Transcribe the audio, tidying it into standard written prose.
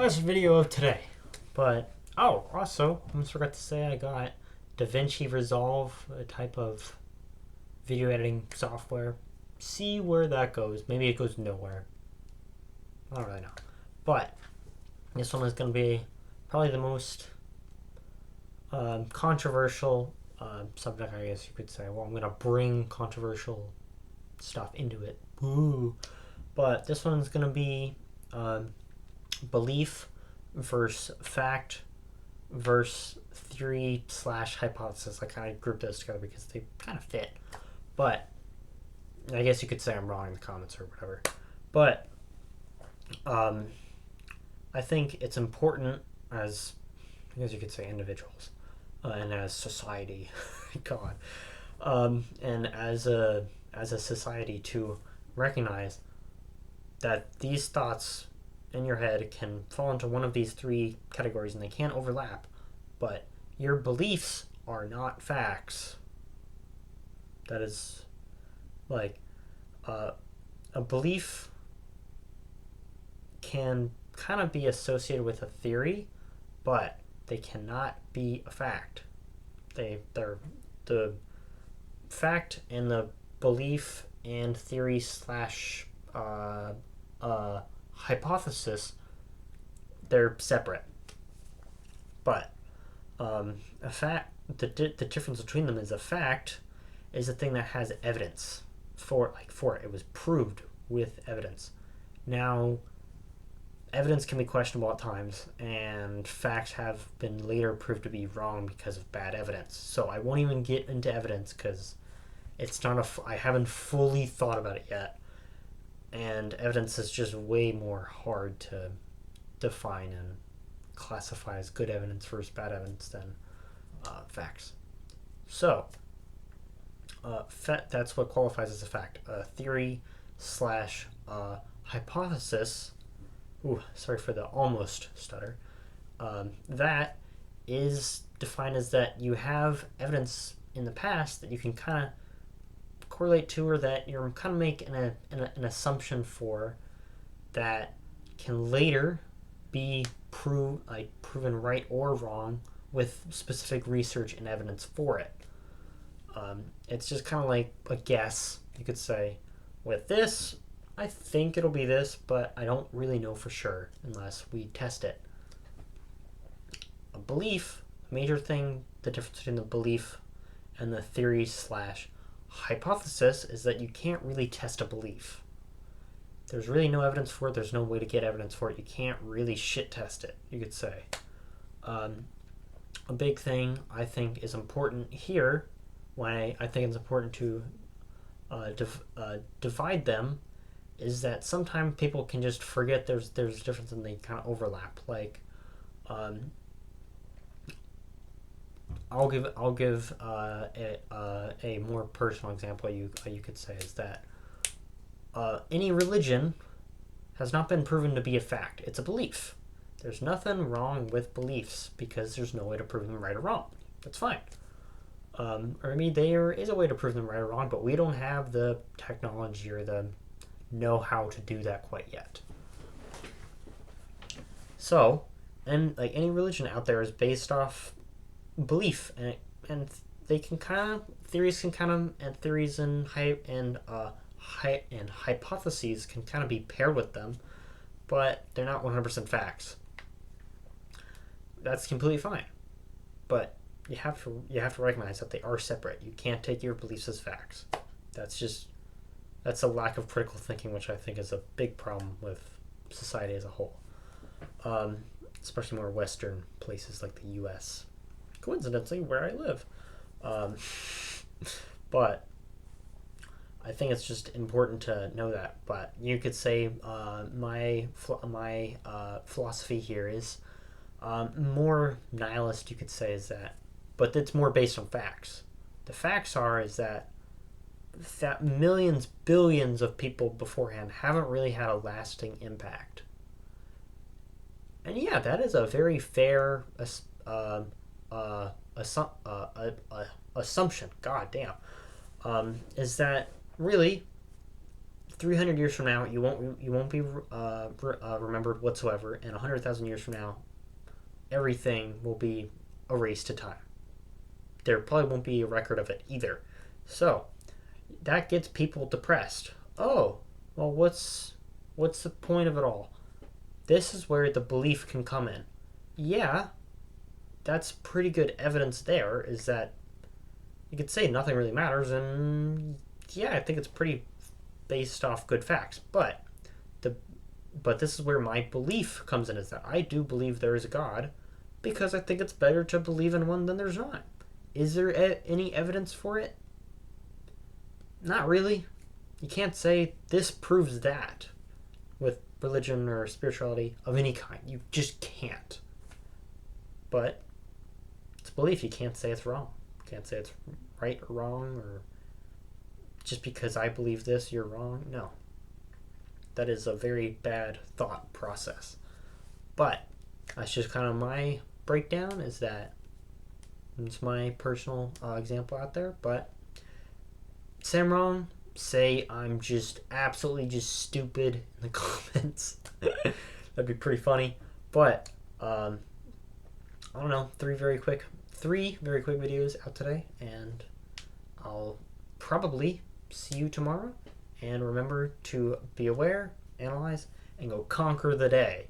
last video of today. But, oh, also, I almost forgot to say I got DaVinci Resolve, a type of video editing software. See where that goes. Maybe it goes nowhere. I don't really know. But this one is going to be probably the most controversial subject, I guess you could say. Well, I'm going to bring controversial stuff into it. Ooh. But this one's going to be belief versus fact versus theory slash hypothesis. I kind of grouped those together because they kind of fit. But I guess you could say I'm wrong in the comments or whatever. But I think it's important as, I guess you could say, individuals and as society, God, and as a society to recognize that these thoughts in your head can fall into one of these three categories and they can't overlap, but your beliefs are not facts. That is like a belief can kind of be associated with a theory, but they cannot be a fact. They're the fact and the belief and theory slash hypothesis, they're separate. But a fact, the difference between them is a fact is a thing that has evidence for it. It was proved with evidence. Now, evidence can be questionable at times, and facts have been later proved to be wrong because of bad evidence. So I won't even get into evidence because it's not I haven't fully thought about it yet. And evidence is just way more hard to define and classify as good evidence versus bad evidence than facts. So that's what qualifies as a fact. A theory slash hypothesis. Ooh, sorry for the almost stutter. That is defined as that you have evidence in the past that you can kind of correlate to, or that you're kind of making an assumption for, that can later be proven right or wrong with specific research and evidence for it. It's just kind of like a guess, you could say. With this, I think it'll be this, but I don't really know for sure unless we test it. A belief, a major thing, the difference between the belief and the theory slash hypothesis is that you can't really test a belief. There's really no evidence for it. There's no way to get evidence for it. You can't really shit test it, you could say. A big thing I think is important here, why I think it's important to divide them, is that sometimes people can just forget there's a difference and they kind of overlap. Like, I'll give a more personal example. You could say is that any religion has not been proven to be a fact. It's a belief. There's nothing wrong with beliefs because there's no way to prove them right or wrong. That's fine. Or I mean, there is a way to prove them right or wrong, but we don't have the technology or the know-how to do that quite yet. So, and like any religion out there is based off belief, and they can kind of theories and hypotheses can kind of be paired with them, but they're not 100% facts. That's completely fine, but you have to recognize that they are separate. You can't take your beliefs as facts. That's a lack of critical thinking, which I think is a big problem with society as a whole, especially more Western places like the U.S. Coincidentally, where I live. But I think it's just important to know that. But you could say my philosophy here is more nihilist, you could say, is that, but it's more based on facts. The facts is that millions, billions of people beforehand haven't really had a lasting impact. And yeah, that is a very fair assumption. God damn. Is that really 300 years from now, you won't be remembered whatsoever, and 100,000 years from now, everything will be erased to time. There probably won't be a record of it either. So that gets people depressed. Oh, well, what's the point of it all? This is where the belief can come in. Yeah, that's pretty good evidence there, is that you could say nothing really matters, and yeah, I think it's pretty based off good facts. The but this is where my belief comes in, is that I do believe there is a God, because I think it's better to believe in one than there's not. Is there any evidence for it? Not really. You can't say this proves that with religion or spirituality of any kind. You just can't. But it's belief. You can't say it's wrong. You can't say it's right or wrong, or just because I believe this, you're wrong. No. That is a very bad thought process. But that's just kind of my breakdown, is that it's my personal example out there. But say I'm wrong, say I'm just absolutely just stupid in the comments. That'd be pretty funny. But I don't know, three very quick videos out today, and I'll probably see you tomorrow. And remember to be aware, analyze, and go conquer the day.